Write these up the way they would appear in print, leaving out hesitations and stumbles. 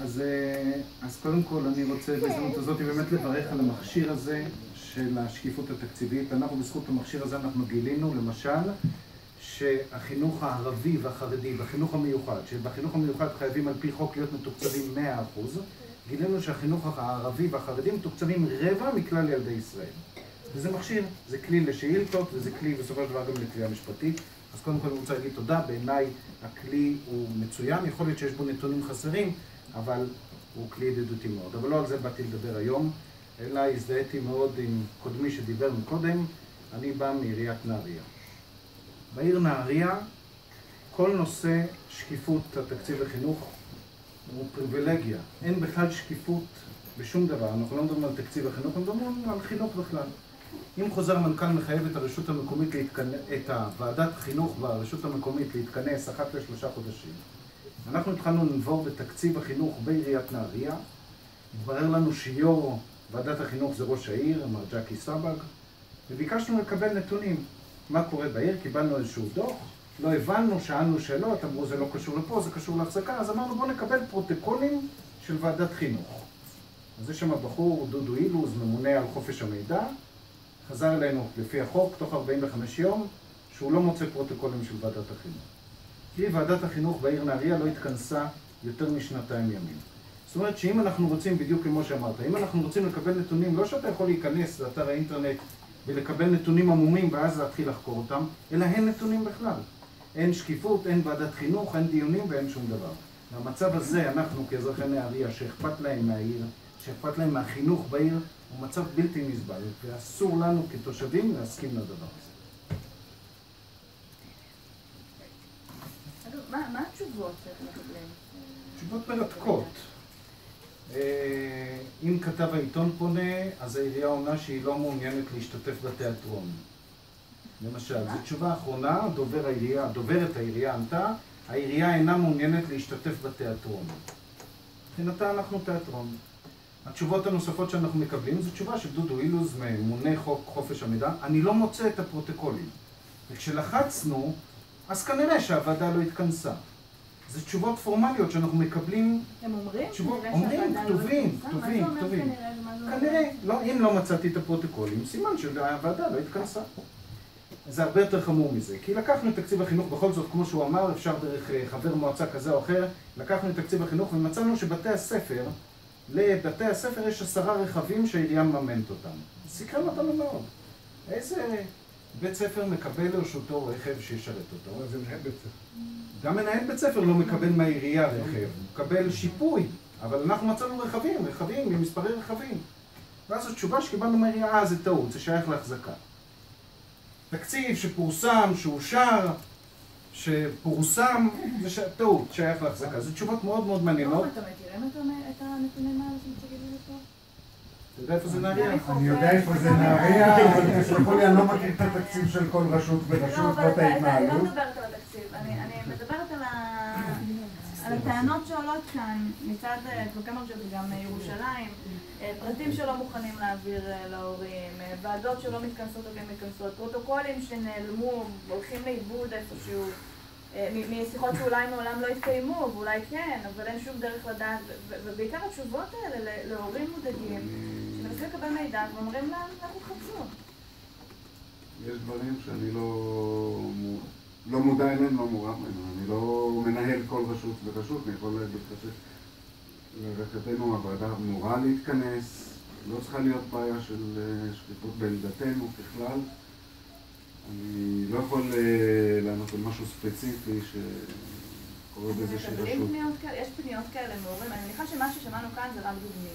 אז קודם כל אני רוצה בהזדמנות הזאת באמת לברך על המכשיר הזה של השקיפות התקציבית. אנחנו בזכות המכשיר הזה אנחנו גילינו למשל שהחינוך הערבי והחרדי והחינוך המיוחד, שבחינוך המיוחד חייבים על פי חוק להיות מתוקצבים 100%, גילינו שהחינוך הערבי והחרדי מתוקצבים רבע מכלל ילדי ישראל. וזה מכשיר, זה כלי לשאילתות וזה כלי בסופו של דבר גם לתביעה משפטית. אז קודם כל אני רוצה להגיד תודה, בעיניי הכלי הוא מצוין, יכול להיות שיש בו נתונים חסרים, אבל הוא כלי ידידותי מאוד. אבל לא על זה באתי לדבר היום, אלא הזדהיתי מאוד עם קודמי שדיבר מקודם. אני בא מעיריית נהריה. בעיר נהריה כל נושא שקיפות התקציב לחינוך הוא פריבילגיה. אין בכלל שקיפות בשום דבר. אנחנו לא מדברים על תקציב החינוך, אנחנו מדברים על חינוך בכלל. אם חוזר המנכ"ל מחייב את הרשות המקומית את ועדת החינוך והרשות המקומית להתכנס אחת ל3 חודשים, אנחנו התחלנו לנבור בתקציב החינוך בעיריית נהריה. התברר לנו שיו"ר ועדת החינוך זה ראש העיר, מר ג'קי סבג, וביקשנו לקבל נתונים. מה קורה בעיר? קיבלנו איזשהו דוח, לא הבנו, שאלנו שאלות, אמרו זה לא קשור לפה, זה קשור להחזקה, אז אמרנו בוא נקבל פרוטוקולים של ועדת חינוך. אז יש שם בחור, דודו אילוז, ממונה על חופש המידע, חזר אלינו לפי החוק, תוך 45 יום, שהוא לא מוצא פרוטוקולים של ועדת החינוך. כי ועדת החינוך בעיר נהריה לא התכנסה יותר משנתיים ימים. זאת אומרת שאם אנחנו רוצים, בדיוק כמו שאמרת, אם אנחנו רוצים לקבל נתונים, לא שאתה יכול להיכנס לאתר האינטרנט ולקבל נתונים עמומים ואז להתחיל לחקור אותם, אלא אין נתונים בכלל. אין שקיפות, אין ועדת חינוך, אין דיונים ואין שום דבר. והמצב הזה, אנחנו כאזרחי נהריה, שאכפת להם מהעיר, שאכפת להם מהחינוך בעיר, הוא מצב בלתי נסבל, ואסור לנו כתושבים להסכים לדבר הזה. מה התשובות שאתם מקבלים? תשובות מרתקות. אם כתב העיתון פונה, אז העירייה עונה שהיא לא מעוניינת להשתתף בתיאטרון. למשל, זו תשובה האחרונה, דוברת העירייה ענתה, העירייה אינה מעוניינת להשתתף בתיאטרון. מבחינתה אנחנו תיאטרון. התשובות הנוספות שאנחנו מקבלים זו תשובה של דודו אילוז, ממונה חוק חופש המידע, אני לא מוצא את הפרוטוקולים. וכשלחצנו, אז כנראה שהוועדה לא התכנסה. זה תשובות פורמליות שאנחנו מקבלים. הם אומרים? אומרים, כתובים. כנראה, אם לא מצאתי את הפרוטוקולים, סימן שהוועדה לא התכנסה. זה הרבה יותר חמור מזה, כי לקחנו את תקציב החינוך, בכל זאת, כמו שהוא אמר, אפשר דרך חבר מועצה כזה או אחר, לקחנו את תקציב החינוך ומצאנו לבתי הספר יש 10 רכבים שהעירייה מממנת אותם. סקרן אותנו מאוד. איזה בית ספר מקבל לרשותו רכב שישרת אותו? זה מנהל בית ספר. גם מנהל בית ספר לא מקבל מהעירייה רכב, הוא מקבל שיפוי, אבל אנחנו מצאנו רכבים עם מספרי רכבים. ואז התשובה שקיבלנו מהעירייה, זה טעות, זה שייך להחזקה. תקציב שפורסם, שאושר, זה טעות, שייך להחזקה. זה תשובות מאוד מאוד מעניינות. אתם מכירים את הנתונים האלה שמציגים לי פה? אתה יודע איפה זה נהריה? אני יודע איפה זה נהריה, אבל תסלחו לי, אני לא מכיר את התקציב של כל רשות ורשות ואת ההתנהלות. אני לא מדברת על התקציב, אני מדברת על הטענות שעולות כאן מצד כמה רשויות וגם ירושלים, פרטים שלא מוכנים להעביר להורים, ועדות שלא מתכנסות או כן מתכנסות, פרוטוקולים שנעלמו, הולכים לאיבוד איפשהו, משיחות שאולי מעולם לא התקיימו, ואולי כן, אבל אין שום דרך לדעת, ובעיקר התשובות האלה להורים מודאגים, שמנסים לקבל מידע ואומרים להם, אנחנו חפשו. יש דברים שאני לא מודע אליהם, לא מורם אליהם. אני לא מנהל כל רשות ורשות, אני יכול להגיד לרכתנו הוועדה אמורה להתכנס, לא צריכה להיות בעיה של שקיפות בעמדתנו ככלל. אני לא יכול לענות על משהו ספציפי שקורה באיזושהי רשות. יש פניות כאלה מהורים, אני מניחה שמה ששמענו כאן זה רק דוגמי.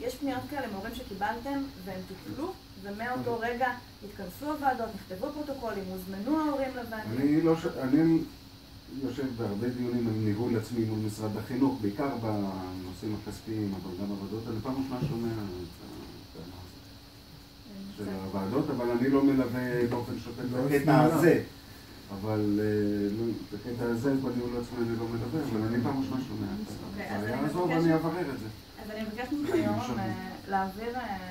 יש פניות כאלה מהורים שקיבלתם והם טופלו, ומאותו רגע התכנסו הוועדות, נכתבו פרוטוקולים, הוזמנו ההורים לוועדה. אני יושב בהרבה דיונים עם ניהול עצמי מול משרד החינוך, בעיקר בנושאים הכספיים, אבל גם בוועדות, אני פעם ראשונה שומע של הוועדות, אבל אני לא מלווה באופן שוטף בקטע הזה. אבל בקטע הזה, בניהול עצמי אני לא מלווה, אבל אני פעם ראשונה שומע את הבעיה הזו, ואני אברר את זה. אז אני מבקשת ממך היום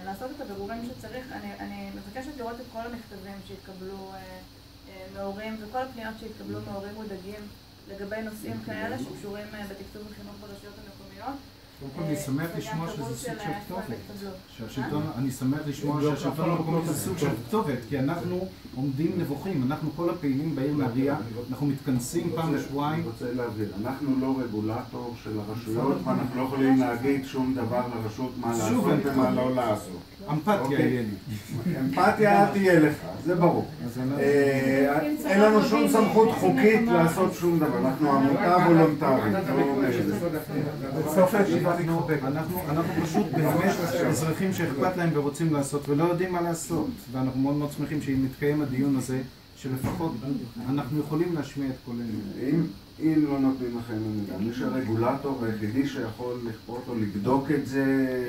לעשות את הבירורים שצריך. אני מבקשת לראות את כל המכתבים שהתקבלו מהורים וכל הפניות שהתקבלו מהורים מודאגים לגבי נושאים כאלה שקשורים בתקצוב וחינוך ברשויות המקומיות. קודם כל אני שמח לשמוע שזה סוג של כתובת. שהשלטון, אה? אני שמח לשמוע שהשלטון המקומי זה סוג של כתובת, כי אנחנו עומדים נבוכים, אנחנו כל הפעילים בעיר נהריה, אנחנו מתכנסים פעם בשבועיים. אני רוצה להבהיר, אנחנו לא רגולטור של הרשויות, ואנחנו לא יכולים להגיד שום דבר לרשות מה לעשות ומה לא לעשות. אמפתיה יהיה לי. אמפתיה תהיה לך, זה ברור. אין לנו שום סמכות חוקית לעשות שום דבר, אנחנו עמותה וולונטרית. אנחנו פשוט באמת אזרחים שאכפת להם ורוצים לעשות ולא יודעים מה לעשות, ואנחנו מאוד מאוד שמחים שאם מתקיים הדיון הזה שלפחות אנחנו יכולים להשמיע את קולנו. אם לא נותנים לכם מידע, מי שהרגולטור היחידי שיכול לכפות או לבדוק את זה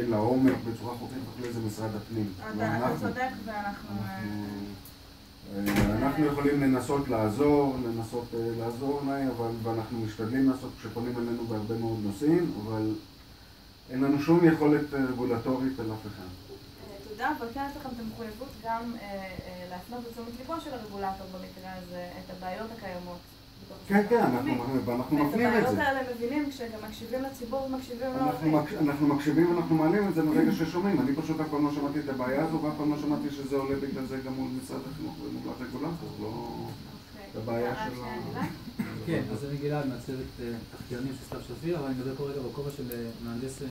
לעומק בצורה חוקית וכולי זה משרד הפנים. אתה צודק ואנחנו... אנחנו יכולים לנסות לעזור להם, ואנחנו משתדלים לעשות כשפונים אלינו בהרבה מאוד נושאים, אבל אין לנו שום יכולת רגולטורית על אף אחד. תודה, אבל כן יש לכם את המחויבות גם להפנות לתשומת ליבו של הרגולטור במקרה הזה, את הבעיות הקיימות. כן, ואנחנו מפנים את זה. את הבעיות האלה מבינים כשגם מקשיבים לציבור ומקשיבים לעובדים. אנחנו מקשיבים ואנחנו מעלים את זה מרגע ששומעים. אני פשוט אף פעם לא שמעתי את הבעיה הזו, ואף פעם לא שמעתי שזה עולה בגלל זה גם מול משרד החינוך ומול הרגולטור, לא את הבעיה של ה... כן, אז אני גלעד מהצוות תחקירנים של סתיו שפיר, אבל אני מדבר פה רגע בכובע של מהנדס